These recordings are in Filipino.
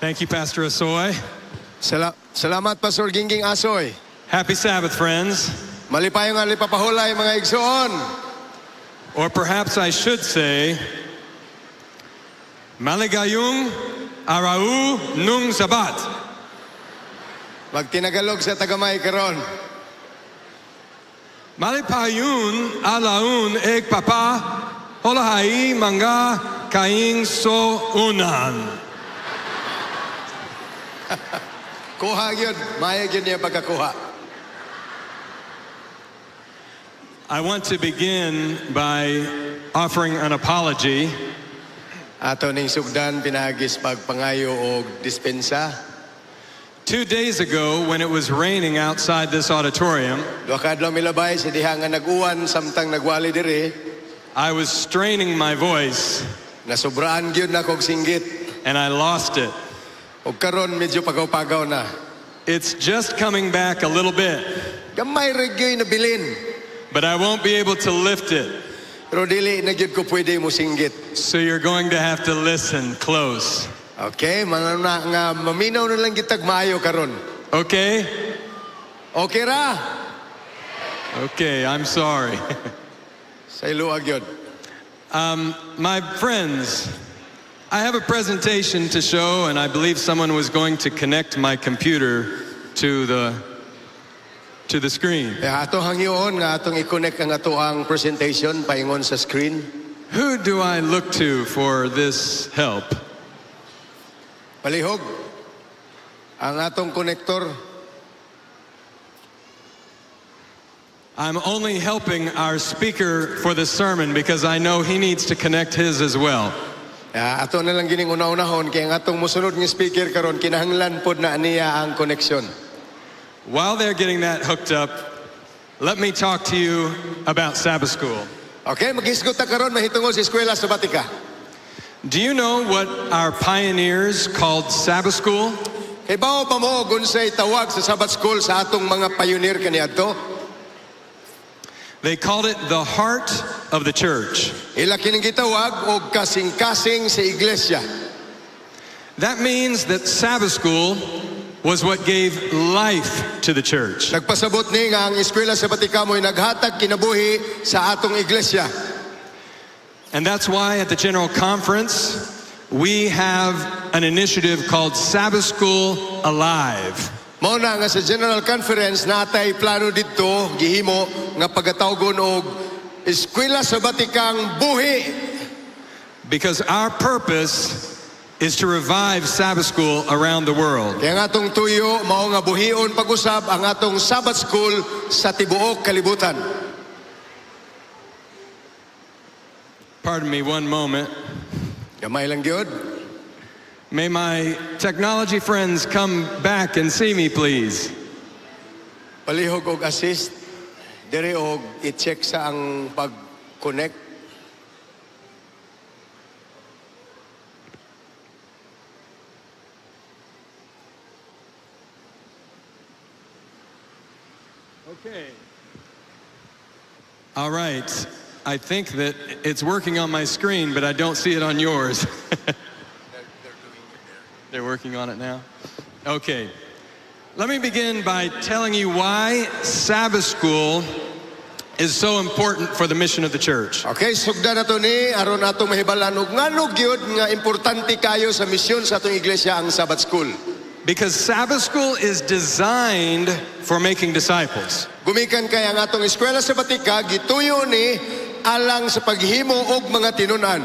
Thank you, Pastor Asoy. Salamat, Pastor Gingging Asoy. Happy Sabbath, friends. Malipayong alipapahulay, mga igsoon. Or perhaps I should say, Maligayong Arau Nung Sabat. Magtinagalog sa tagamay karon. Malipayun alaun eg papa holahai manga kaing so unan. Kuha yun. Maya yun niya pagkakuha. I want to begin by offering an apology. Ato ning sugdan pinagis pagpangayo o dispensa. 2 days ago, when it was raining outside this auditorium, Duha ka adlaw milabay sa diha nga nag-uwan samtang nagwali diri. I was straining my voice Nasobraan gyud na kog singgit. and I lost it. Og karon medyo pagaw-pagaw na. It's just coming back a little bit, Gamay regyoy na bilin. but I won't be able to lift it. Pero dili na gyud ko pwede mo singgit. So you're going to have to listen close. Okay, mga na nga maminaw na lang gitag maayo karon. Okay? Okay ra? Okay, I'm sorry. Sa iluwag yun. My friends, I have a presentation to show, and I believe someone was going to connect my computer to the screen. Kaya ato hangyoon nga atong i-connect ang ato ang presentation paingon sa screen. Who do I look to for this help? Palihog. Ang atong connector. I'm only helping our speaker for the sermon because I know he needs to connect his as well. Kaya ato na lang gining una-unahon kaya ang atong musunod nga speaker karon kinahanglan pod na niya ang connection. While they're getting that hooked up, let me talk to you about Sabbath school. Okay, maghisgot ta karon mahitungod sa eskwela sabatika. Do you know what our pioneers called Sabbath school? Kay bao pa mo gunsay tawag sa Sabbath school sa atong mga pioneer kaniadto? They called it the heart of the church. Ila kining gitawag og kasing-kasing sa iglesia. That means that Sabbath school was what gave life to the church. Nagpasabot ni nga ang eskwela sabatika mo'y naghatag kinabuhi sa atong iglesia. And that's why at the General Conference, we have an initiative called Sabbath School Alive. Mao na nga sa General Conference natay plano didto gihimo nga pagatawgon og eskwela sabatikang buhi. Because our purpose is to revive Sabbath school around the world. Kaya nga atong tuyo mao nga buhion pag-usab ang atong Sabbath school sa tibuok kalibutan. Pardon me one moment. Gamay lang gyud. May my technology friends come back and see me, please. Palihog og assist dire og i-check sa ang pag-connect. Okay. All right. I think that it's working on my screen, but I don't see it on yours. They're working on it now? Okay. Let me begin by telling you why Sabbath school is so important for the mission of the church. Okay, sugdan nato ni aron ato mahibalan og ngano gyud nga importante kayo sa misyon sa atong iglesia ang Sabbath school. Because Sabbath school is designed for making disciples. Gumikan kay ang atong eskwela sabatika gituyo ni alang sa paghimo og mga tinun-an.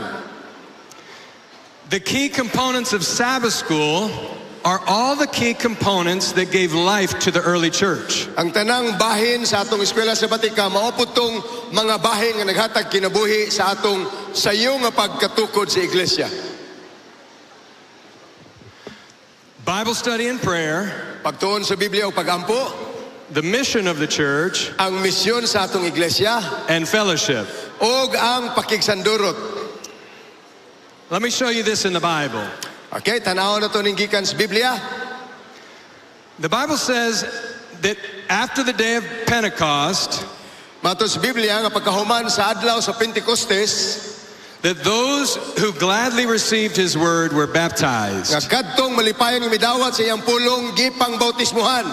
The key components of Sabbath school are all the key components that gave life to the early church. Ang tanang bahin sa atong eskwela sabatika mao pud tong mga bahin nga naghatag kinabuhi sa atong sayo nga pagkatukod sa iglesia. Bible study and prayer, Pagtuon sa Biblia o pagampo, the mission of the church, ang misyon sa atong iglesia and fellowship. og ang pakigsandurot. Let me show you this in the Bible. Okay, tanaw na to ning gikan sa Biblia. The Bible says that after the day of Pentecost, Mato sa Biblia nga pagkahuman sa adlaw sa Pentecostes, that those who gladly received his word were baptized. Nga kadtong malipayong imidawat sa iyang pulong gipang bautismuhan.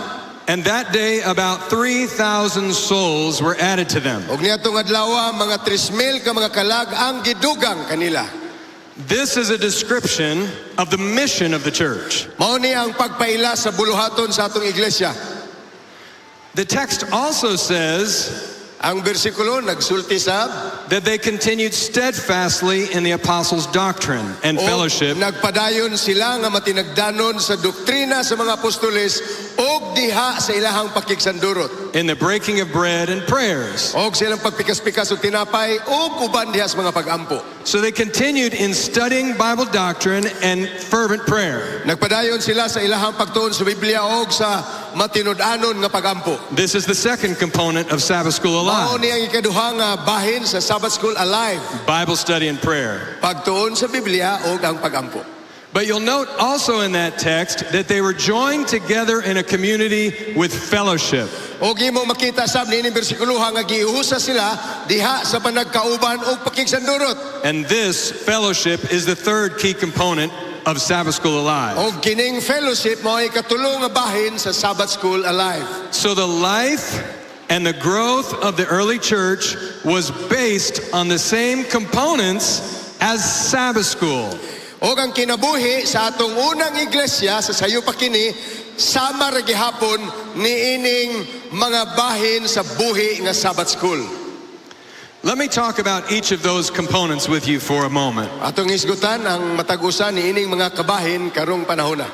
And that day about 3,000 souls were added to them. Og niadtong adlaw mga 3,000 ka mga kalag ang gidugang kanila. This is a description of the mission of the church. Mao ni ang pagpaila sa buluhaton sa atong iglesia. The text also says Ang bersikulo nagsulti sa that they continued steadfastly in the apostles' doctrine and fellowship, nagpadayon sila nga matinagdanon sa doktrina sa mga apostoles og diha sa ilahang pakigsandurot. in the breaking of bread and prayers. Og silang pagpikas-pikas og tinapay og uban diha sa mga pag-ampo. So they continued in studying Bible doctrine and fervent prayer. Nagpadayon sila sa ilahang pagtuon sa Biblia og sa matinud-anon nga pag-ampo. This is the second component of Sabbath School Mao Alive, ni ang ikaduha nga bahin sa Sabbath School Alive. Bible study and prayer. Pagtuon sa Biblia og ang pag-ampo. But you'll note also in that text that they were joined together in a community with fellowship. Og imo makita sab niining bersikulo nga giuhusa sila diha sa panagkauban og pakigsandurot. And this fellowship is the third key component of Sabbath School Alive. Og kining fellowship mao ay katulong nga bahin sa Sabbath School Alive. So the life and the growth of the early church was based on the same components as Sabbath School. Og ang kinabuhi sa atong unang iglesia sa sayo pa kini sama ra gihapon niining mga bahin sa buhi nga Sabbath School. Let me talk about each of those components with you for a moment, Atong isgutan ang matag-usa niining mga kabahin karong panahona.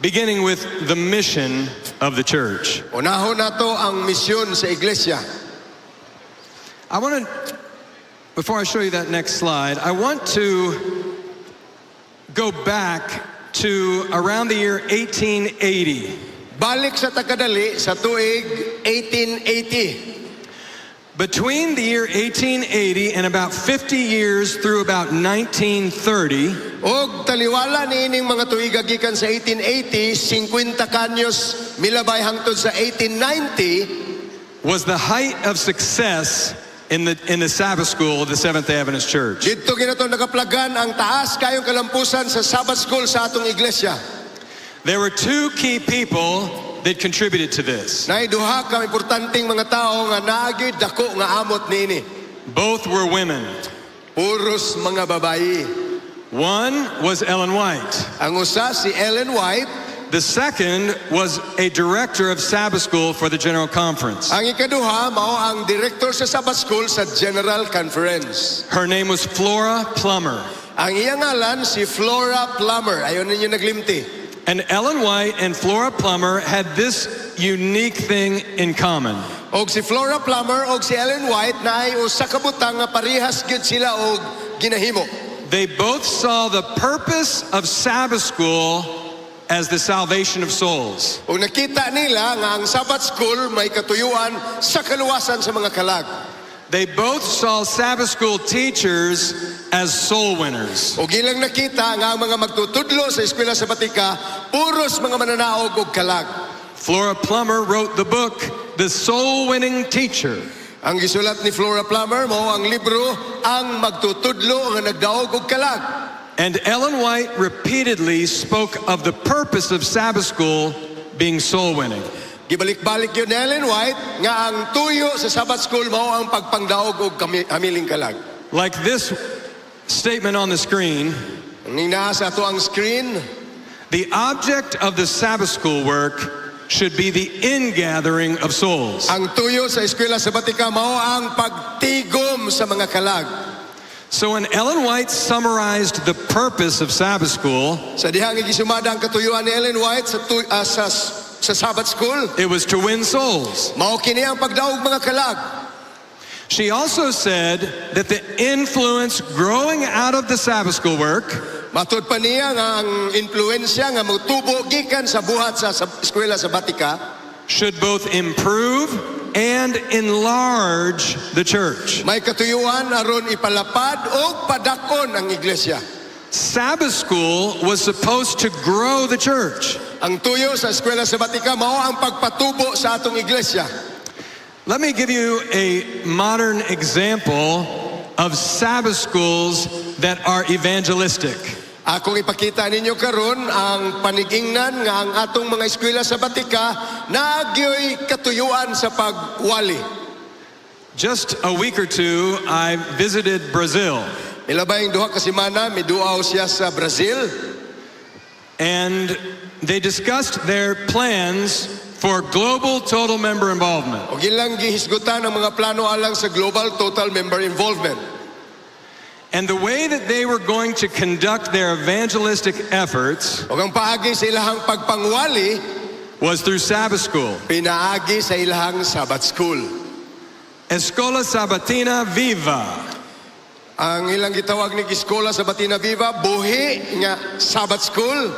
beginning with the mission of the church. Unahon nato ang misyon sa iglesia. I want to, before I show you that next slide, I want to go back to around the year 1880. Balik sa takadali sa tuig 1880. Between the year 1880 and about 50 years through about 1930, Og taliwala niining mga tuiga gikan sa 1880, 50 kanyos milabay hangtod sa 1890, was the height of success in the Sabbath School of the Seventh-day Adventist Church. dito ginato nakaplagan ang taas kayong kalampusan sa Sabbath School sa atong iglesia. There were two key people that contributed to this. Naiduha ka importanteng mga tao nga naagi dako nga amot niini. Both were women. Puros mga babayi. One was Ellen White. Ang usa si Ellen White, The second was a director of Sabbath School for the General Conference. ang ikaduha mao ang director sa Sabbath School sa General Conference. Her name was Flora Plummer. Ang iyang ngalan si Flora Plummer. Ayon ninyo naglimti. And Ellen White and Flora Plummer had this unique thing in common. Og si Flora Plummer og si Ellen White naay usa ka butang nga parehas gyud sila og ginahimo. They both saw the purpose of Sabbath School as the salvation of souls. Og nakita nila nga ang Sabbath School may katuyuan sa kaluwasan sa mga kalag. They both saw Sabbath School teachers as soul winners. Og ilang nakita nga ang mga magtutudlo sa eskwela sabatika puros mga mananaog og kalag. Flora Plummer wrote the book, The Soul Winning Teacher. Ang gisulat ni Flora Plummer mao ang libro Ang Magtutudlo nga Nagdaog og Kalag. And Ellen White repeatedly spoke of the purpose of Sabbath School being soul winning. Gibalik-balik yun ni Ellen White nga ang tuyo sa Sabbath School mao ang pagpangdaog og hamiling kalag. Like this statement on the screen, Ang ninaa sa ato ang screen, the object of the Sabbath School work should be the ingathering of souls. ang tuyo sa eskwela sabatika mao ang pagtigom sa mga kalag. So when Ellen White summarized the purpose of Sabbath School, Sa dihang gisumada ang katuyuan ni Ellen White sa Sabbath School, it was to win souls. mao kini ang pagdaog mga kalag. She also said that the influence growing out of the Sabbath School work Matud pa niya nga ang influensya nga motubo gikan sa buhat sa eskwela sabatika should both improve and enlarge the church. may katuyuan aron ipalapad o padakon ang iglesia. Sabbath School was supposed to grow the church. Ang tuyo sa eskwela sabatika mao ang pagpatubo sa atong iglesia. Let me give you a modern example of Sabbath schools that are evangelistic. Akong ipakita ninyo karon ang panigingnan nga ang atong mga eskwela sa Batika naagyoy katuyuan sa pagwali. Just a week or two, I visited Brazil. Ilabayng duha ka semana miduaw siya sa Brazil. And they discussed their plans for global total member involvement. O ilang gihisgutan ang mga plano alang sa global total member involvement. And the way that they were going to conduct their evangelistic efforts O ang paagi sa ilahang pagpangwali, was through Sabbath school. pinaagi sa ilahang Sabbath school. Escola Sabatina Viva. Ang ilang gitawag ni Escola Sabatina Viva, buhi nga Sabbath school.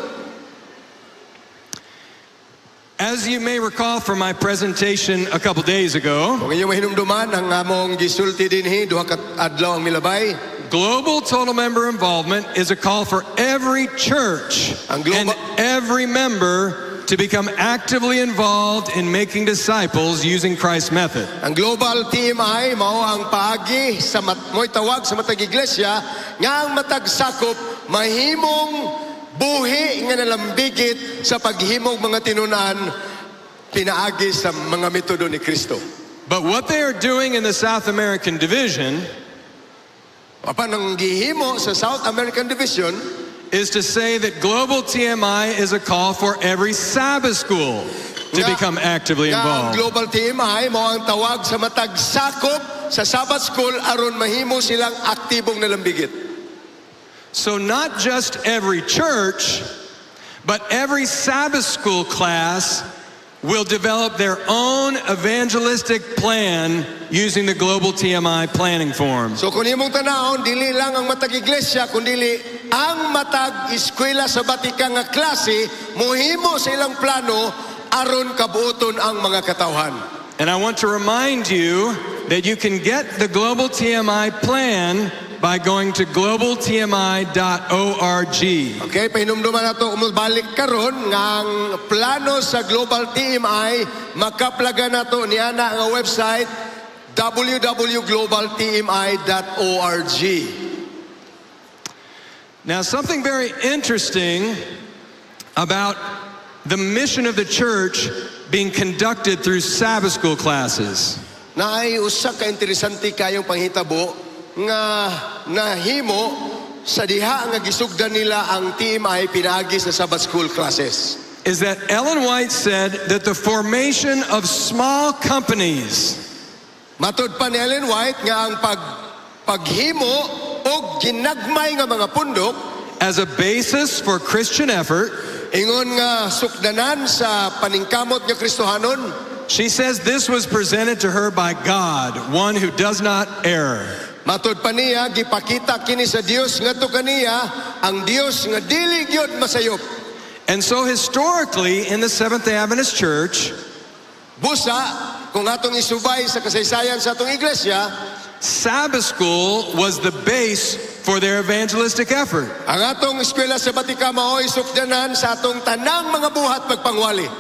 As you may recall from my presentation a couple days ago, Kung inyong mahinumduman, ang among gisulti dinhi, duha ka adlaw ang milabay. global total member involvement is a call for every church Ang global- and every member to become actively involved in making disciples using Christ's method. Ang global TMI mao ang paagi sa mo'y tawag sa matag iglesia nga ang matag sakop mahimong buhi nga nalambigit sa paghimong mga tinunan pinaagi sa mga metodo ni Kristo. But what they are doing in the South American division Apan ang gihimo sa South American Division is to say that global TMI is a call for every Sabbath school to nga- become actively nga ang involved. global TMI mao ang tawag sa matag sakop sa Sabbath school aron mahimo silang aktibong nalambigit. So not just every church, but every Sabbath school class will develop their own evangelistic plan using the global TMI planning form. So kung imong tanawon, dili lang ang matag iglesia, kundi ang matag eskwela sa Batika nga klase, mohimo sa ilang plano aron kabuoton ang mga katawhan. And I want to remind you that you can get the global TMI plan by going to globaltmi.org. Okay, pahinumduman nato umubalik karon nga ang plano sa Global TMI makaplaga nato niya na ang website www.globaltmi.org. Now, something very interesting about the mission of the church being conducted through Sabbath school classes. Naay usa ka interesante kayong panghitabo nga nahimo sa diha nga gisugdan nila ang TMI pinaagi sa Sabbath school classes. Is that Ellen White said that the formation of small companies Matod pa ni Ellen White nga ang paghimo o ginagmay nga mga pundok as a basis for Christian effort, ingon nga sukdanan sa paningkamot nga Kristohanon. she says this was presented to her by God, one who does not err. Matod pa niya, gipakita kini sa Dios nga to kaniya, ang Dios nga dili gyud masayop. And so historically in the Seventh-day Adventist Church, Busa, kung atong isubay sa kasaysayan sa atong iglesia, Sabbath school was the base for their evangelistic effort. ang atong eskwela sa Batika mao'y sukdanan sa atong tanang mga buhat pagpangwali.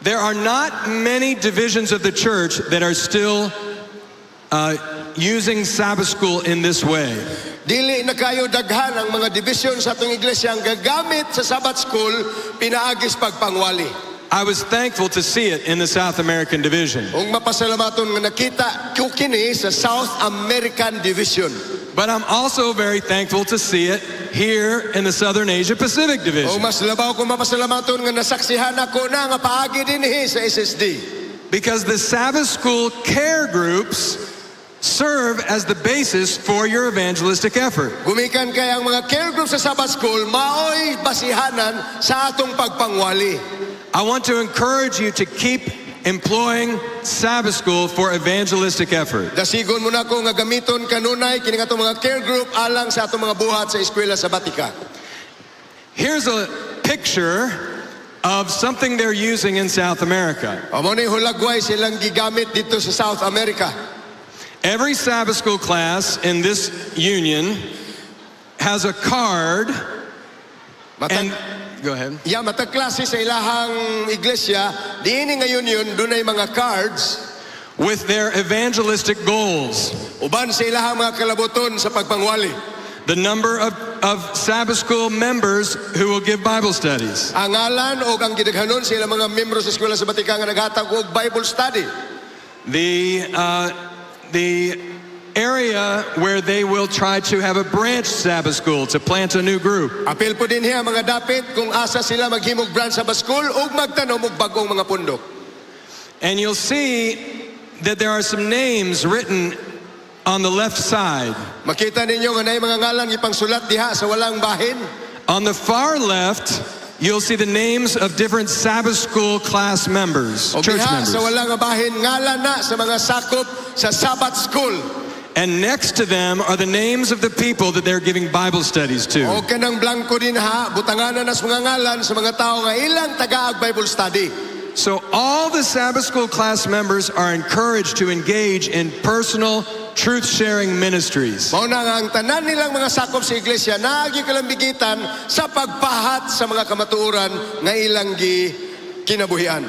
There are not many divisions of the church that are still using Sabbath school in this way. Dili na kayo daghan ang mga division sa atong iglesia ang gagamit sa Sabbath school pinaagis pagpangwali. I was thankful to see it in the South American division. Ug mapasalamaton nga nakita ko kini sa South American Division. But I'm also very thankful to see it here in the Southern Asia Pacific O division. mas labaw ko mapasalamaton nga nasaksihan ako na nga paagi dinhi sa SSD. Because the Sabbath school care groups serve as the basis for your evangelistic effort. Gumikan kay ang mga care group sa Sabbath school maoy basihanan sa atong pagpangwali. I want to encourage you to keep employing Sabbath school for evangelistic effort. Dasigon mo na ko nga gamiton kanunay kini atong mga care group alang sa atong mga buhat sa eskwela sa Batika. Here's a picture of something they're using in South America. Amo ni hulagway silang gigamit dito sa South America. Every Sabbath school class in this union has a card and go ahead. Matag klase sa ilahang iglesia, diini ngayon yun, dunay mga cards with their evangelistic goals. Uban sa ilahang mga kalabuton sa pagpangwali. The number of Sabbath school members who will give Bible studies. Ang ngalan o ang gidaghanon sa ilang mga membro sa eskwela sabatika nga naghatag og Bible study. The area where they will try to have a branch Sabbath school to plant a new group. Apil po din hiya mga dapit kung asa sila maghimog branch Sabbath school ug magtanom og bagong mga pundok. And you'll see that there are some names written on the left side. Makita ninyo nga nay mga ngalan ipangsulat diha sa walang bahin. On the far left, you'll see the names of different Sabbath school class members, O church diha members. sa walang bahin ngalan na sa mga sakop sa Sabbath school. And next to them are the names of the people that they're giving Bible studies to. O kanang blanco din ha, butanganan na sa mga ngalan sa mga tao nga ilang tagaag Bible study. So all the Sabbath school class members are encouraged to engage in personal truth-sharing ministries. Mao na nga ang tanan nilang mga sakop sa iglesia naagi kalambigitan sa pagpahat sa mga kamatuoran nga ilang kinabuhian.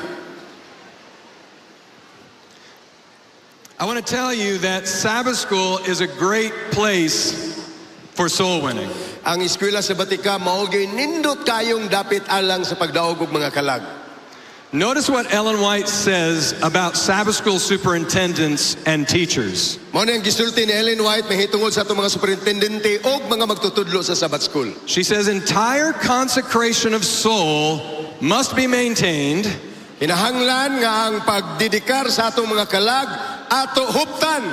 I want to tell you that Sabbath school is a great place for soul winning. Ang eskwela sa Batika mao gyud nindot kayong dapit alang sa pagdaog og mga kalag. Notice what Ellen White says about Sabbath school superintendents and teachers. Mao na ang gisulti ni Ellen White mahitungod sa atong mga superintendente o mga magtutudlo sa Sabbath school. She says entire consecration of soul must be maintained Hinahanglan nga ang pagdidikar sa atong mga kalag ato huptan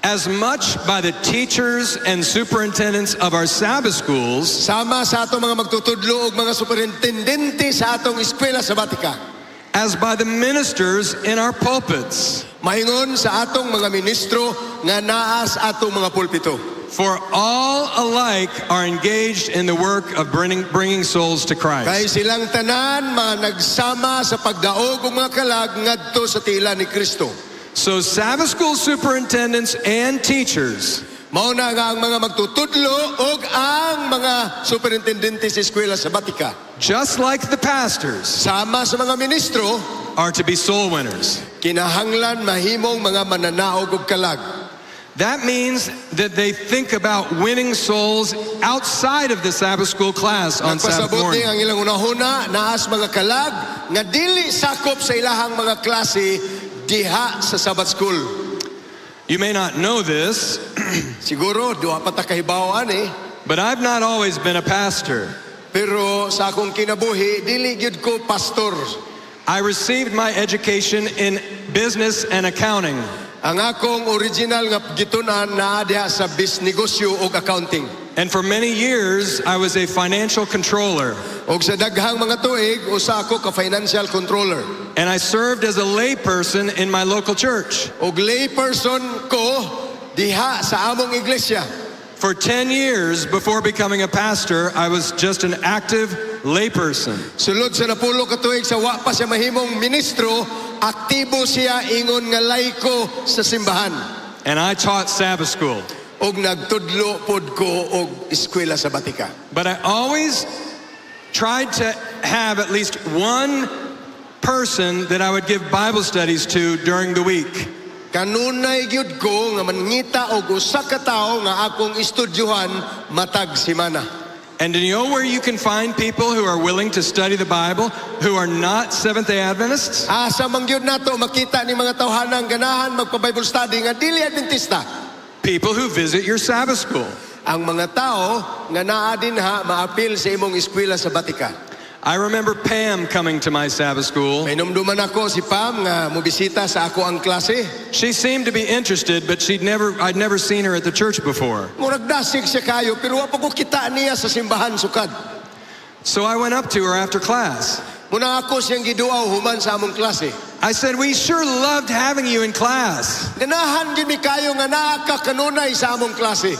as much by the teachers and superintendents of our Sabbath schools sama sa atong mga magtutudlo ug mga superintendente sa atong eskwela sabatika. as by the ministers in our pulpits. Maingon sa atong mga ministro nga naas atong mga pulpito. For all alike are engaged in the work of bringing souls to Kay Christ. silang tanan mga nagsama sa pagdaog og mga kalag ngadto sa tila ni Kristo. So Sabbath school superintendents and teachers Mao na nga ang mga magtutudlo ug ang mga superintendente sa eskwela sabatika. just like the pastors, Sama sa mga ministro, are to be soul winners. kinahanglan mahimong mga mananaog ug kalag. That means that they think about winning souls outside of the Sabbath school class on Sabbath Nagpasabot ni morning. ang ilang unahuna naas mga kalag nga dili sakop sa ilahang mga klase diha sa Sabbath school. You may not know this, Siguro duha pa ta kahibaw ani, but I've not always been a pastor. pero sa akong kinabuhi dili gyud ko pastor. I received my education in business and accounting. Ang akong original nga gitunan naa diha sa negosyo ug accounting. And for many years, I was a financial controller. Og sa daghang mga tuig usa ako ka financial controller. And I served as a layperson in my local church. Og lay person ko diha sa among iglesia. For 10 years before becoming a pastor, I was just an active layperson. Sulod sa napulo ka tuig sa wa pa siya mahimong ministro, aktibo siya ingon nga laiko sa simbahan. And I taught Sabbath school. Og nagtudlo pod ko og eskwela sabatika. But I always tried to have at least one person that I would give Bible studies to during the week. Kanunay gyud ko nga mangita og usa ka tawo nga akong estudyohan matag semana. And do you know where you can find people who are willing to study the Bible who are not Seventh-day Adventists? Asa man gyud nato makita ni mga tawhanang ganahan magpa-Bible study nga dili Adventista. People who visit your Sabbath school. Ang mga tao nga naa dinha maapil sa imong eskwela sabatika. I remember Pam coming to my Sabbath school. May numduman ako si Pam nga mobisita sa ako ang klase. She seemed to be interested, but I'd never seen her at the church before. Murag dasig siya kayo pero wa pa ko kita niya sa simbahan sukad. So I went up to her after class. Muna ako siyang giduaw human sa among klase. I said, we sure loved having you in class. Ganahan gyud mi kayo nga naa ka kanunay sa among klase.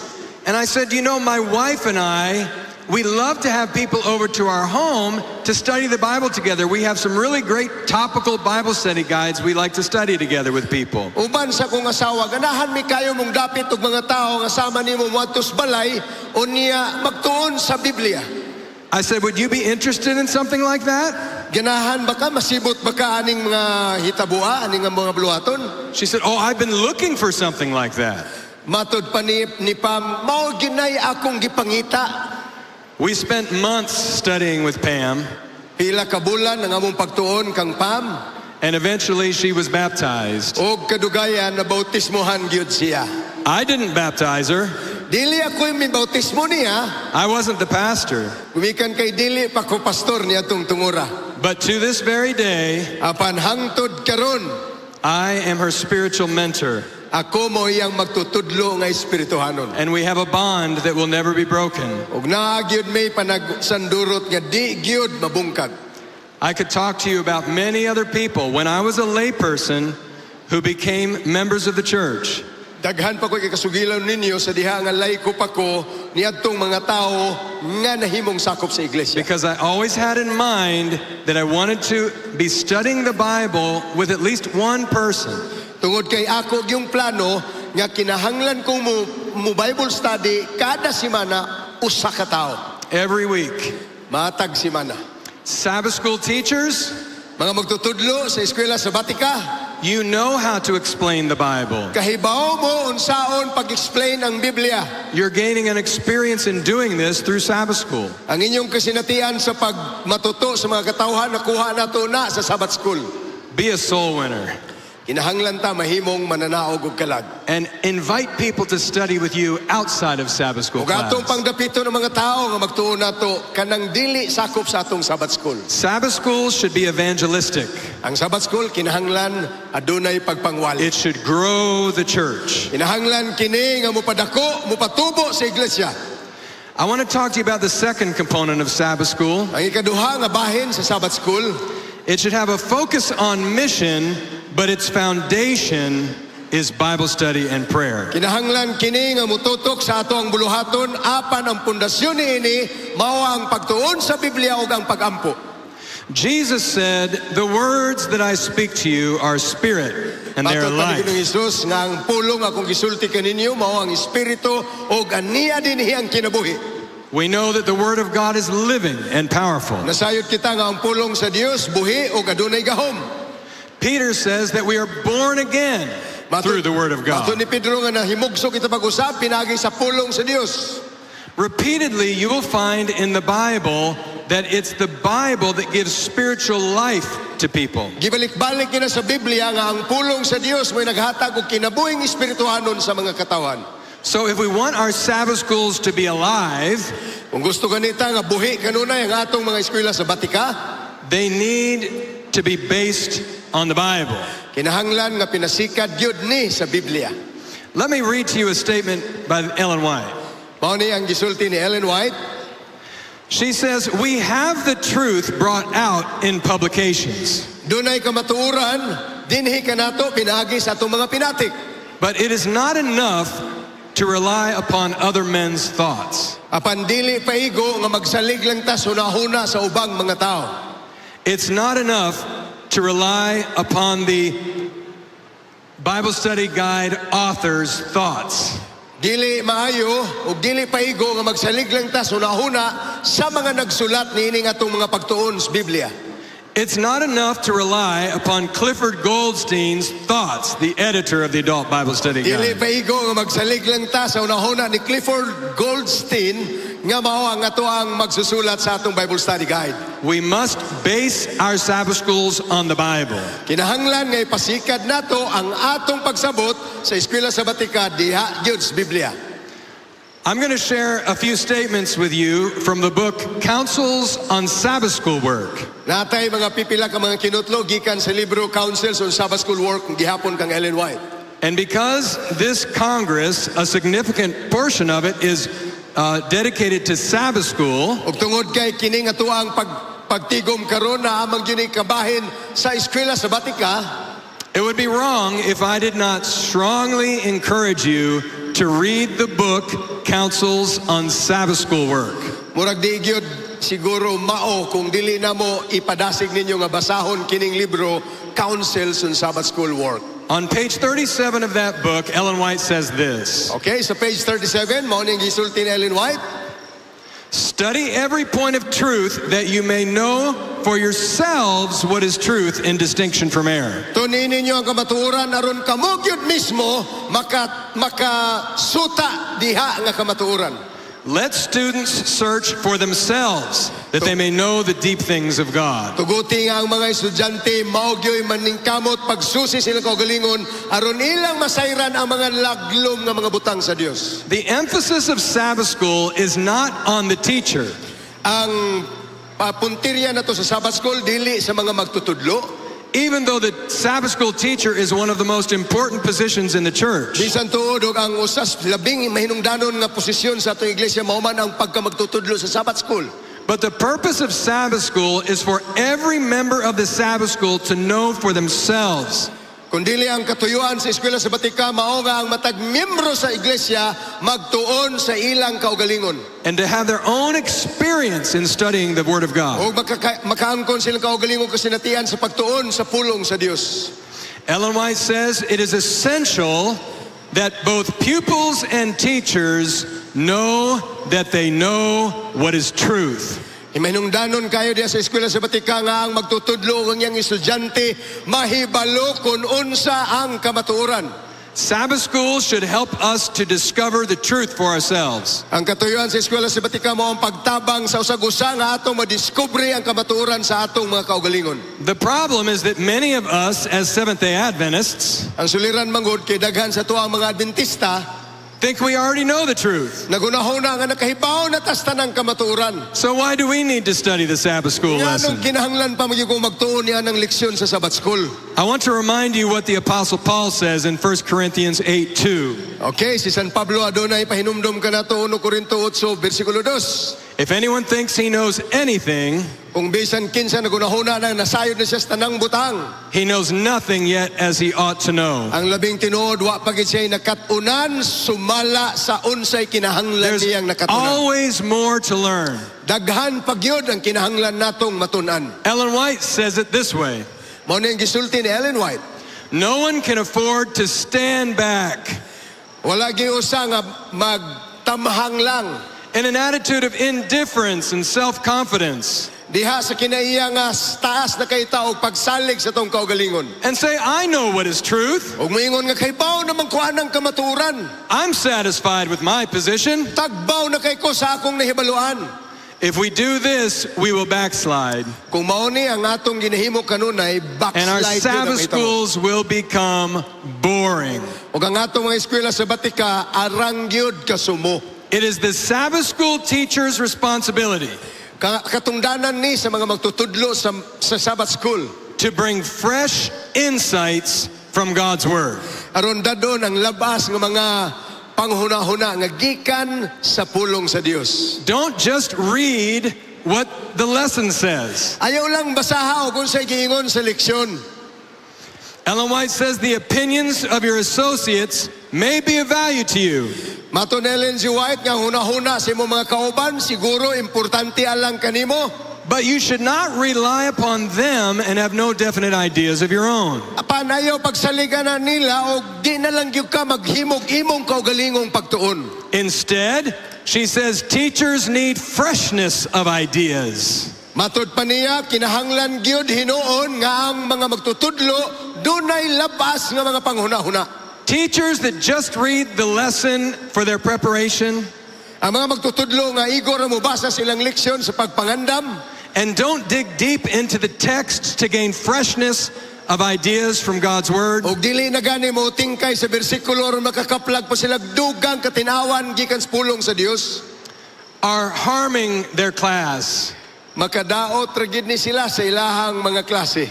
And I said, you know, my wife and I, we love to have people over to our home to study the Bible together. We have some really great topical Bible study guides we like to study together with people. Uban sa kong asawa, ganahan mi kayo mong dapit og mga tao nga sama nimo moadto sa balay unya magtuon sa Biblia. I said, would you be interested in something like that? Ganahan ba ka? Masibot ba ka aning mga hitabua, aning mga buluhaton? She said, oh, I've been looking for something like that. Matod pa ni Pam, mao ginay akong gipangita. We spent months studying with Pam, Pila ka bulan ang among pagtuon kang Pam. and eventually she was baptized. O kadugayan na bautismohan gyud siya. I didn't baptize her. Dili ako'y may bautismo niya. I wasn't the pastor. Gumikan kay dili pa ko pastor niya tong tungura. But to this very day, Apan hangtod karon, I am her spiritual mentor. ako mo iyang magtutudlo nga espirituhanon. And we have a bond that will never be broken. Ug naa gyud may panagsandurot nga di gyud mabungkag. I could talk to you about many other people when I was a layperson who became members of the church. Daghan pa ko ikasugilaw ninyo sa diha nga layko pa ko niadtong mga tao nga nahimong sakop sa iglesia. Because I always had in mind that I wanted to be studying the Bible with at least one person. Tungod kay ako yung plano nga kinahanglan kong mo Bible study kada semana usa ka tao. Every week. Matag semana. Sabbath school teachers, Mga magtutudlo sa eskwela sabatika, you know how to explain the Bible. kahibaw mo unsaon pag-explain ang Biblia. You're gaining an experience in doing this through Sabbath school. Ang inyong kasinatian sa pagmatuto sa mga katawhan nakuha nato na sa Sabbath School. Be a soul winner. Kinahanglan ta mahimong mananaog og kalag. And invite people to study with you outside of Sabbath school Ug atong class. pangdapito ng mga tao nga magtuon nato kanang dili sakop sa atong Sabbath School. Sabbath schools should be evangelistic. Ang Sabbath School kinahanglan adunay pagpangwali. It should grow the church. Kinahanglan kini nga mupadako, mupatubo sa iglesia. I want to talk to you about the second component of Sabbath school. Ang ikaduha nga bahin sa Sabbath School, It should have a focus on mission, but its foundation is Bible study and prayer. kinahanglan kini nga mututok sa ato ang buluhaton apan ang pundasyon niini mao ang pagtuon sa Biblia ug ang pagampo. Jesus said, the words that I speak to you are spirit and they are Matod pa ni life. Jesus nga ang pulong akong gisulti kaninyo mao ang espiritu ug aniya dinhi ang kinabuhi. We know that the word of God is living and powerful. Nasayod kita nga ang pulong sa Dios buhi ug adunay gahom. Peter says that we are born again through the word of Matod God. ni Pedro nga nahimugso kita pag-usab pinagi sa pulong sa Dios. Repeatedly, you will find in the Bible that it's the Bible that gives spiritual life to people. Gibalik-balik kina sa Biblia nga ang pulong sa Dios may naghatag og kinabuhing espirituhanon sa mga katawan. So if we want our Sabbath schools to be alive, Kung gusto ganita nga buhi kanunay ang atong mga eskwela sa Batika, they need to be based on the Bible. kinahanglan nga pinasikad gyud ni sa Biblia. Let me read to you a statement by Ellen White. Mao ni ang gisulti ni Ellen White. She says, we have the truth brought out in publications, Dunay kamatuoran dinhi kanato pinaagi sa atong mga pinatik. but it is not enough to rely upon other men's thoughts. Apan dili paigo nga magsalig lang ta sunahuna sa ubang mga tao. It's not enough to rely upon the Bible study guide author's thoughts. Dili maayo ug dili paigo nga magsalig lang ta sunahuna sa mga nagsulat niining atong mga pagtuon sa Biblia. It's not enough to rely upon Clifford Goldstein's thoughts, the editor of the Adult Bible Study Dili Guide. paigo nga magsalig lang ta sa unahuna ni Clifford Goldstein nga mao ang ato ang magsusulat sa atong Bible Study Guide. We must base our Sabbath schools on the Bible. Kinahanglan nga ipasikad nato ang atong pagsabot sa eskwela sabatika diha gyud sa Biblia. I'm going to share a few statements with you from the book Counsels on Sabbath School Work. Natay mga pipila ka mga kinutlo gikan sa libro Counsels on Sabbath School Work gihapon kang Ellen White. And because this Congress, a significant portion of it is dedicated to Sabbath school, Ug tungod kay kini nga tuang pagtigom karon na amang gyud kabahin sa eskwela sabatika, it would be wrong if I did not strongly encourage you to read the book Counsels on Sabbath School Work. murag di gyud siguro mao kung dili na mo ipadasig ninyo nga basahon kining libro Counsels on Sabbath School Work. On page 37 of that book, Ellen White says this: Okay, sa page 37 mao ning gisulti ni Ellen White. Study every point of truth that you may know for yourselves what is truth in distinction from error. Tunin ninyo ang kamatuoran aron kamo gyud mismo makasuta diha nga kamatuoran. Let students search for themselves that they may know the deep things of God. Tuguti nga ang mga estudyante maugyoy maningkamot pagsusi sila kaugalingon aron ilang masayran ang mga laglom nga mga butang sa Dios. The emphasis of Sabbath school is not on the teacher. Ang puntirya nato sa Sabbath School dili sa mga magtutudlo. Even though the Sabbath school teacher is one of the most important positions in the church. Bisan tuod og ang usas labing mahinungdanon nga posisyon sa atong iglesia mao man ang pagkamagtutudlo sa Sabbath School. But the purpose of Sabbath school is for every member of the Sabbath school to know for themselves. Kung dili ang katuyuan sa eskwela sabatika mao nga ang matag miyembro sa iglesia magtuon sa ilang kaugalingon. And to have their own experience in studying the Word of God. O makaangkon silang kaugalingon kasinatian sa pagtuon sa pulong sa Dios. Ellen White says it is essential that both pupils and teachers know that they know what is truth. Imahinungdanon kayo diya sa eskwela sabatika nga ang magtutudlo ang iyang estudyante mahibalo kung unsa ang kamatuoran. Sabbath school should help us to discover the truth for ourselves. Ang katuyuan sa eskwela sabatika mao ang pagtabang sa usag-usa nga atong madiskubre ang kamatuoran sa atong mga kaugalingon. The problem is that many of us as Seventh-day Adventists Ang suliran manggod kay daghan sa tuang mga Adventista think we already know the truth. nagunahuna nga nakahibaw na tas tanang kamatuoran. So why do we need to study the Sabbath school lesson? Nganong kinahanglan pa magyud kung magtuon niya ng leksyon sa Sabbath School. I want to remind you what the Apostle Paul says in 1 Corinthians 8:2. Okay, si San Pablo adunay pahinumdum kanato 1 Corinto 8 bersikulo 2. If anyone thinks he knows anything, Kung bisan kinsa nagunahuna na nasayod na siya sa tanang butang. he knows nothing yet as he ought to know. Ang labing tinuod wa pagid siya nakatunan sumala sa unsay kinahanglan There's niyang nakatunan. always more to learn. Daghan pagyud ang kinahanglan natong matunan. Ellen White says it this way: Mao ning gisulti ni Ellen White. no one can afford to stand back Wala giusa nga magtamhang lang in an attitude of indifference and self-confidence diha sa kinaiya nga taas na kay taog pagsalig sa tong kaugalingon. and say, I know what is truth. Ug moingon nga kaybaw namang kuan ang kamaturan. I'm satisfied with my position. Tagbaw na kay ko sa akong nahibaluan. If we do this, we will backslide. Kung mao ni ang atong ginahimo kanunay, And our backslide yun ang Sabbath mahitabo. schools will become boring. Ug ang atong mga eskwela sa batika arang gyud kasumo. It is the Sabbath school teacher's responsibility Katungdanan ni sa mga magtutudlo sa Sabbath School. to bring fresh insights from God's Word. Aron dadon ang labas ng mga panghuna-huna nga gikan sa pulong sa Dios. Don't just read what the lesson says. Ayaw lang basaha o kung sa'y giingon sa leksyon. Ellen White says the opinions of your associates may be of value to you, Maton Ellen G. White nga huna-huna sa imong mga kauban, siguro importante alang kanimo. but you should not rely upon them and have no definite ideas of your own. Apan ayaw pagsaliganan nila o di na lang gyud ka maghimog imong kaugalingong pagtuon. Instead, she says teachers need freshness of ideas. Matod pa niya, kinahanglan gyud hinuon nga ang mga magtutudlo dunay labas nga mga panghuna-huna. Teachers that just read the lesson for their preparation Ang mga magtutudlo nga igor mo basa silang leksyon sa pagpangandam and don't dig deep into the text to gain freshness of ideas from God's Word o dili na gani mo tingkay sa bersikulo ron makakaplag pa sila dugang katinawan gikan sa pulong sa Dios. are harming their class. Makadaot ra gid ni sila sa ilahang mga klase.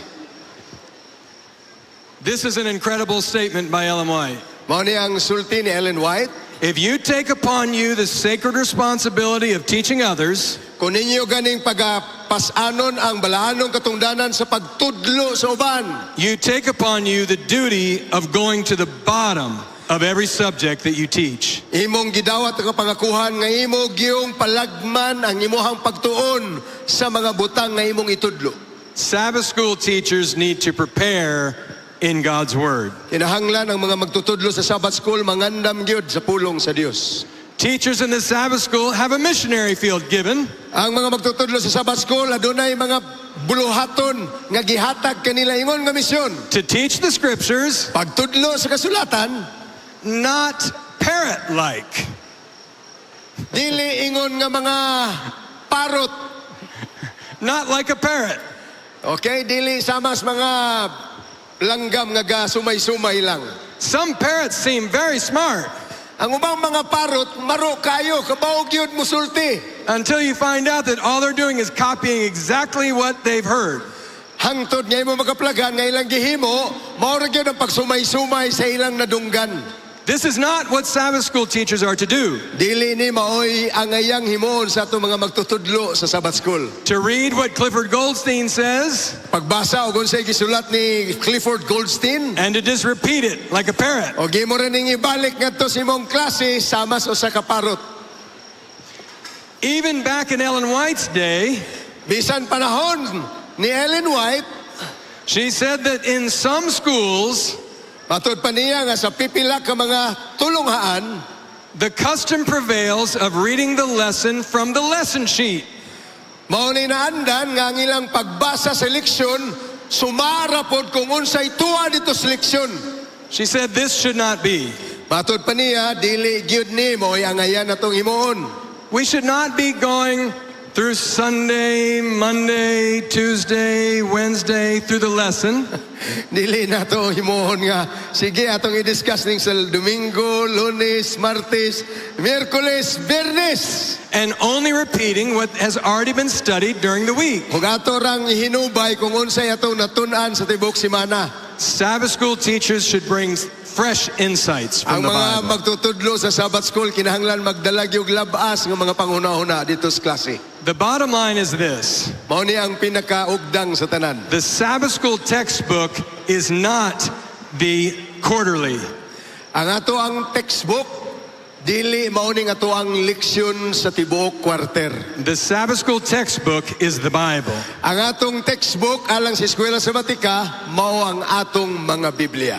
This is an incredible statement by Ellen White. Mao ni ang sulti ni Ellen White. If you take upon you the sacred responsibility of teaching others, Kung ninyo ganing pagapasanon ang balaanong katungdanan sa pagtudlo sa uban, you take upon you the duty of going to the bottom of every subject that you teach. imong gidawat ang pangakuhan nga imo giyong palagman ang imuhang pagtuon sa mga butang nga imong itudlo. Sabbath school teachers need to prepare in God's Word. Kinahanglan ang mga magtutudlo sa Sabbath School mangandam gyud sa pulong sa Dios. Teachers in the Sabbath school have a missionary field given. Ang mga magtutudlo sa Sabbath School, adunay mga buluhaton nga gihatag kanila ingon nga misyon. To teach the scriptures, Pagtudlo sa kasulatan, not parrot-like. dili ingon nga mga parot. Not like a parrot. Okay, dili sama sa mga langgam nga sumay-sumay lang. Some parrots seem very smart Ang ubang mga parot, maro kayo, kabaog yun musulti. until you find out that all they're doing is copying exactly what they've heard. Hangtod nga mo makaplagan, nga ilang gihimo, maurag yun ang pagsumay-sumay sa ilang nadunggan. This is not what Sabbath school teachers are to do. Dili ni maoy angayang himoon sa itong mga magtutudlo sa Sabbath School. To read what Clifford Goldstein says Pagbasa o unsay gisulat ni Clifford Goldstein, and to just repeat it like a parrot. o gimo rin ning ibalik ngadto sa imong klase sama sa usa ka parot. Even back in Ellen White's day, Bisan panahon ni Ellen White, she said that in some schools, matod pa niya nga sa pipila ka mga tulunghaan, the custom prevails of reading the lesson from the lesson sheet. mao ni naandan nga ang ilang pagbasa sa leksyon sumara pod kung unsay tuwa dito sa leksyon. She said this should not be. Matod pa niya, dili gyud ni mo ang ayan atong himuon. We should not be going through Sunday, Monday, Tuesday, Wednesday, through the lesson, Dili na to himuon nga sige atong i-discuss ning sa Domingo, Lunes, Martes, Miyerkules, Biyernes. and only repeating what has already been studied during the week. Ug ato rang hinubay kung unsay atong natun-an sa tibuok semana. Sabbath school teachers should bring fresh insights from Ang the mga Bible. magtutudlo sa Sabbath School kinahanglan magdalag yung labas ng mga panguna-una dito sa klase. The bottom line is this. Mao ni ang pinakaugdang sa tanan. The Sabbath school textbook is not the quarterly. Ang ato ang textbook dili mao ning ato ang leksyon sa tibuok kwarter. The Sabbath school textbook is the Bible. Ang atong textbook alang sa eskwela sabatika mao ang atong mga Biblia.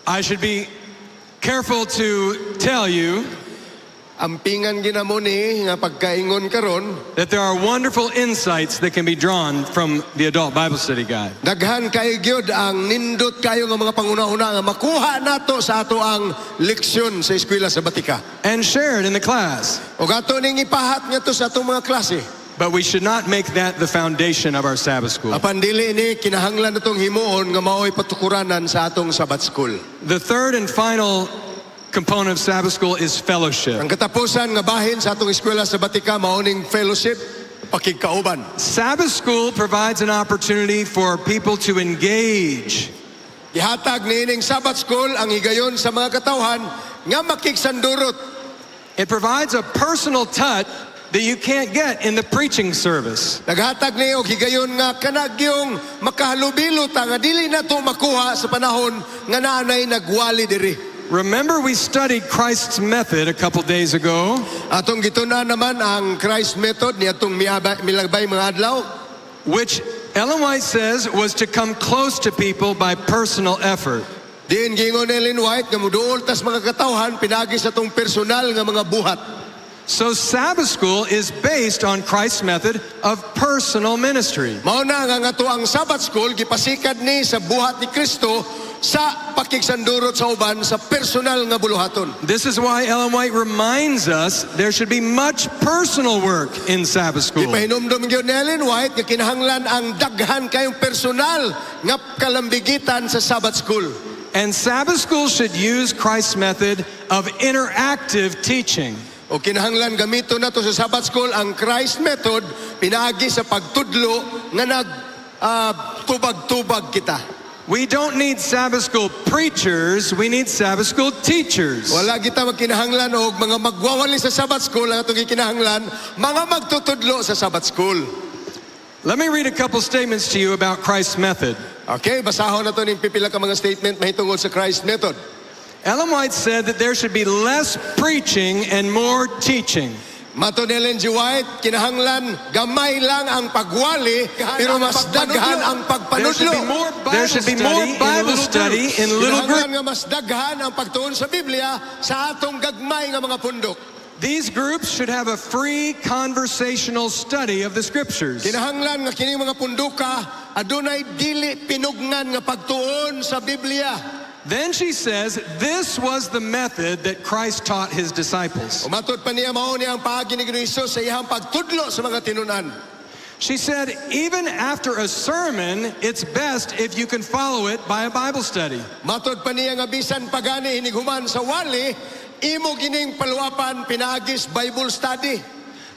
I should be careful to tell you Ampingan ginamo ni nga pagkaingon karon, that there are wonderful insights that can be drawn from the Adult Bible Study Guide. daghan kay gyud ang nindot kayo nga mga panguna-una nga makuha nato sa ato ang leksyon sa eskwela sabatika. And share it in the class. O ato ning ipahat nga to sa atong mga klase. But we should not make that the foundation of our Sabbath school. Apan dili ni kinahanglan natong himuon nga mao'y patukuranan sa atong Sabbath School. The third and final component of Sabbath school is fellowship. Ang katapusan nga bahin sa atong eskwela sabatika mao ning fellowship, pakigkauban. Sabbath school provides an opportunity for people to engage. Gihatag niining Sabbath School ang higayon sa mga katawhan nga makigsandurot. It provides a personal touch that you can't get in the preaching service. Naghatag ni og higayon nga kanagyong makahalubilo ta nga dili na to makuha sa panahon nga naanay nagwali diri. Remember, we studied Christ's method a couple days ago. Atong gituna naman ang Christ method ni atong milabay mga adlaw, Which Ellen White says was to come close to people by personal effort. diin gingon ni Ellen White nga muduol tas mga katawhan pinagi sa atong personal nga mga buhat. So Sabbath school is based on Christ's method of personal ministry. Mao na nga ato ang Sabbath School gipasikad ni sa buhat ni Kristo sa pakigsandurot sa uban sa personal nga buluhaton. This is why Ellen White reminds us there should be much personal work in Sabbath school. Ipahinumdum gyud ni Ellen White nga kinahanglan ang daghan kayong personal nga kalambigitan sa Sabbath School. And Sabbath school should use Christ's method of interactive teaching. O kinahanglan gamito nato sa Sabbath School ang Christ method pinaagi sa pagtudlo nga tubag-tubag kita. We don't need Sabbath school preachers, we need Sabbath school teachers. Wala kita magkinahanglan og mga magwawali sa Sabbath School, ang atong gikinahanglan mga magtutudlo sa Sabbath School. Let me read a couple statements to you about Christ's method. Okay, basahon nato ning pipila ka mga statement mahitungod sa Christ method. Ellen White said that there should be less preaching and more teaching. Mato ni Ellen G. White, kinahanglan gamay lang ang pagwali, pero mas daghan ang There should pagpanudlo. be more Bible study in little groups. Kinahanglan nga mas daghan ang pagtuon sa Biblia sa atong gagmay nga mga pundok. These groups should have a free conversational study of the scriptures. Kinahanglan nga kining mga punduka adunay dili pinugnan nga pagtuon sa Biblia. Then she says, this was the method that Christ taught his disciples. Umatod pa niya mao ni ang paagi ni Ginoong Hesus sa iyang pagtudlo sa mga tinunan. She said, even after a sermon, it's best if you can follow it by a Bible study. Matod pa niya nga bisan pagani hinighuman sa wali, imo gining paluapan pinaagis Bible study.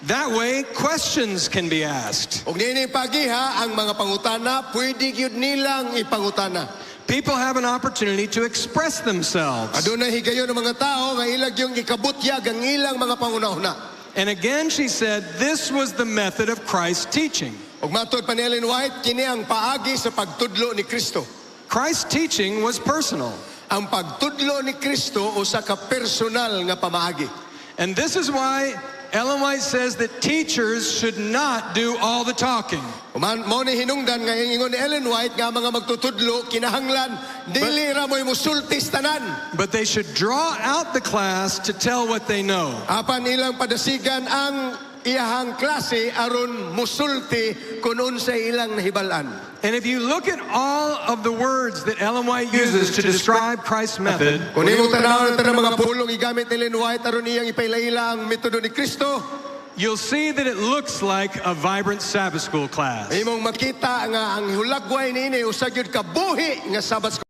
That way, questions can be asked. Og niini pagiha ang mga pangutana pwede gyud nilang ipangutana. People have an opportunity to express themselves. Adunay higayon ng mga tao nga ilag yung ikabutyag ang ilang mga pangunahuna. And again, she said, this was the method of Christ's teaching. Og matod pa ni Ellen White, kini ang paagi sa pagtudlo ni Kristo. Christ's teaching was personal. Ang pagtudlo ni Kristo usa ka personal nga pamaagi. And this is why Ellen White says that teachers should not do all the talking. Mao ni hinungdan nga ingon ni Ellen White nga mga magtutudlo kinahanglan dili ra moy musultis tanan. But they should draw out the class to tell what they know. Apan ilang padasigan ang iyahang klase aron musulti kun unsay ilang nahibalan. And if you look at all of the words that Ellen White uses to describe Christ's method, Kung imong tanaw natin ang mga pulong igamit ni Ellen White aron iyang ipailaila ang metodo ni Kristo, you'll see that it looks like a vibrant Sabbath school class. imong makita nga ang hulagway niini usa gyud ka buhi nga Sabbath school.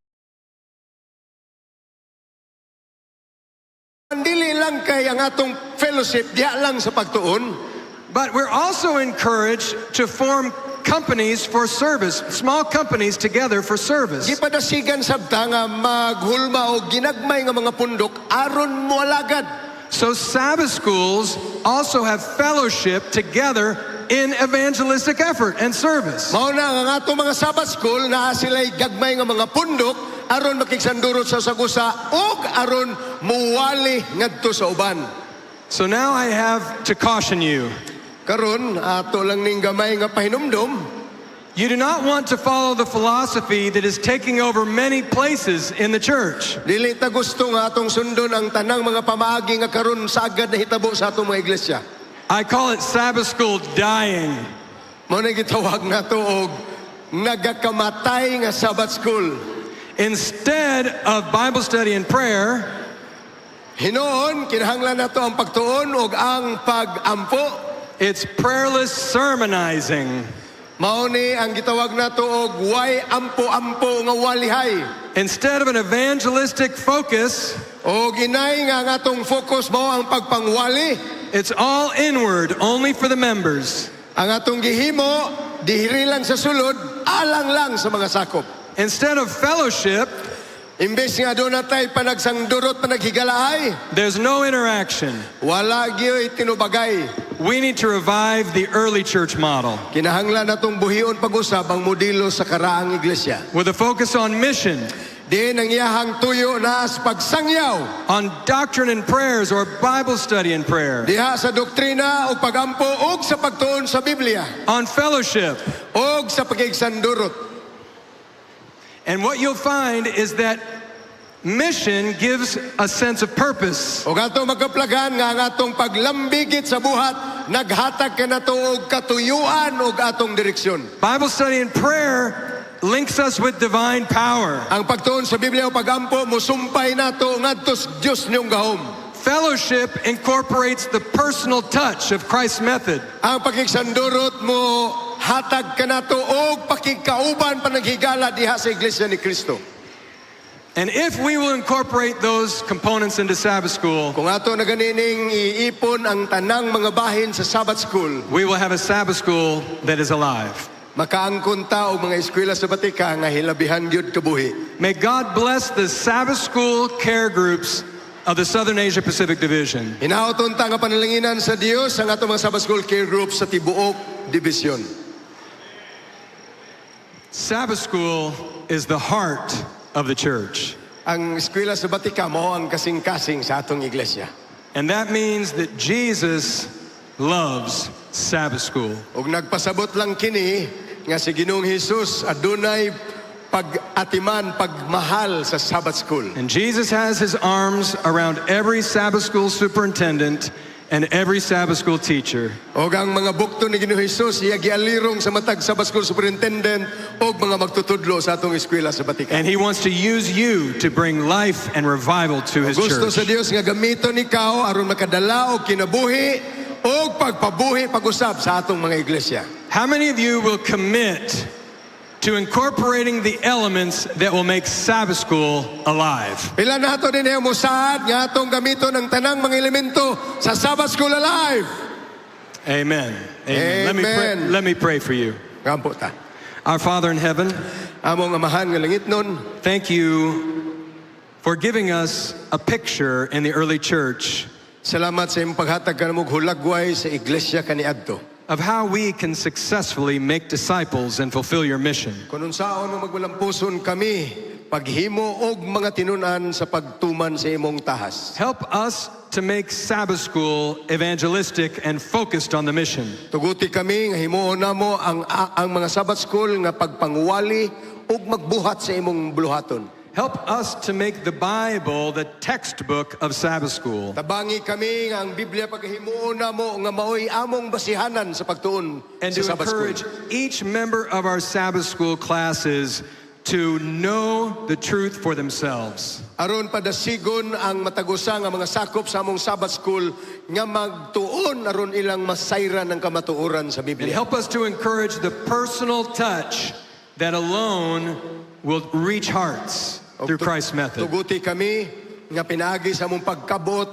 Dili lang kay ang atong fellowship diha lang sa pagtuon. But we're also encouraged to form companies for service, small companies together for service. Gipadasigan sabta nga maghulma og ginagmay nga mga pundok aron moalagad. So Sabbath schools also have fellowship together in evangelistic effort and service. Mao na ang atong mga Sabbath school naa sila'y gagmay nga mga pundok aron makigsandurot sa sagusa ug aron muwali ngadto sa uban. So now I have to caution you. Karon ato lang ning gamay nga pahinumdom. You do not want to follow the philosophy that is taking over many places in the church. Dili ta gusto nga atong sundon ang tanang mga pamaagi nga karon sa agad na hitabo sa atong mga iglesia. I call it Sabbath school dying. Mao na gitawag nato og nagakamatay nga Sabbath school. Instead of Bible study and prayer, Hinoon kinahanglan nato ang pagtuon ug ang pagampo. it's prayerless sermonizing. Mao ni ang gitawag nato og way ampo-ampo nga walihay. Instead of an evangelistic focus, O ginay nga ang atong focus mao ang pagpangwali. it's all inward, only for the members. Ang atong gihimo dihiri lang sa sulod, alang lang sa mga sakop. Instead of fellowship, Imbes nga doon natay panagsangdurot panaghigalaay, there's no interaction. wala gyo'y tinubagay. We need to revive the early church model Kinahanglan natong buhion pag-usab ang modelo sa karaang iglesia. with a focus on mission, Di nang iyahang tuyo na sa pagsangyaw. on doctrine and prayers or Bible study and prayer, Diha sa doktrina o pagampo og sa pagtuon sa Biblia on fellowship. og sa pakigsandurot. And what you'll find is that mission gives a sense of purpose. O ato magkaplagan nga ang atong paglambigit sa buhat naghatag ka nato og katuyuan og atong direksyon. Bible study and prayer links us with divine power. Ang pagtuon sa Biblia o pagampo mosumpay nato ngadto sa Dios niyong gahom. Fellowship incorporates the personal touch of Christ's method. Ang pakigsandurot mo hatag ka nato og pakigkauban panaghigala diha sa iglesia ni Kristo. And if we will incorporate those components into Sabbath school, Kung ato na ganining iipon ang tanang mga bahin sa Sabbath school, we will have a Sabbath school that is alive. makaangkon ta og mga eskwela sa batika nga hilabihan gyud kabuhi. May God bless the Sabbath school care groups of the Southern Asia Pacific Division. Hinaoton ta nga panalanginan sa Dios ang atong mga Sabbath school care group sa tibuok division. Sabbath school is the heart of the church. Ang eskwela sa batika mao ang kasing-kasing sa atong iglesia. And that means that Jesus loves Sabbath school. Ug nagpasabot lang kini nga si Ginoong Hesus adunay pag-atiman, pagmahal sa Sabbath school. And Jesus has his arms around every Sabbath school superintendent and every Sabbath school teacher. O ang mga bukto ni Ginoong Hesus iya gialirong sa matag Sabbath school superintendent o mga magtutudlo sa atong eskwela sa Batikan. And he wants to use you to bring life and revival to his Gusto sa church. Dios nga gamiton ikaw aron makadala og kinabuhi o pagpabuhi pag-usab sa atong mga iglesia. How many of you will commit to incorporating the elements that will make Sabbath school alive? Pila nato din mo saad nga atong gamiton ang tanang mga elemento sa Sabbath school alive. Amen. Amen. Amen. Let me pray for you. Kampo ta. Our Father in heaven, Among amahan nga langitnon, thank you for giving us a picture in the early church salamat sa imong paghatag kanamog hulagway sa iglesia kaniadto. of how we can successfully make disciples and fulfill your mission. Kung unsaon nga magwalampuson kami paghimo og mga tinunan sa pagtuman sa imong tahas. Help us to make Sabbath school evangelistic and focused on the mission. Tuguti kami nga himuon namo ang mga Sabbath school nga pagpangwali ug magbuhat sa imong buluhaton. Help us to make the Bible the textbook of Sabbath school. Tabangi kami nga ang Biblia paghimuon namo nga maoy among basihanan sa pagtuon And sa to Sabbath school. encourage each member of our Sabbath school classes to know the truth for themselves. Aron padasigon ang matagusa nga mga sakop sa among Sabbath school nga magtuon aron ilang masayran ang kamatuoran sa And Biblia. help us to encourage the personal touch that alone will reach hearts through Christ's method. Tuguti kami nga pinaagi sa among pagkabot,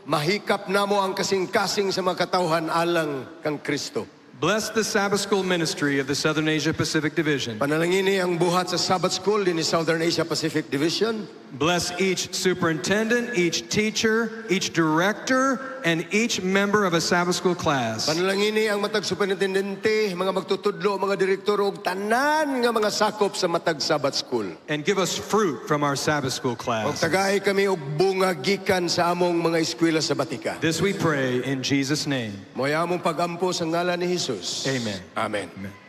mahikap namo ang kasing-kasing sa mga katawhan alang kang Kristo. Bless the Sabbath school ministry of the Southern Asia Pacific Division. Panalangini ang buhat sa Sabbath School din ni Southern Asia Pacific Division. Bless each superintendent, each teacher, each director, and each member of a Sabbath school class. Panalangini ang matag superintendente, mga magtutudlo, mga direktor ug tanan nga mga sakop sa matag Sabbath School. And give us fruit from our Sabbath school Og class. tagay kami og bunga gikan sa among mga eskwela sa Batika. This we pray in Jesus' name. Moy among pagampo sa ngalan ni Jesus. Amen. Amen. Amen.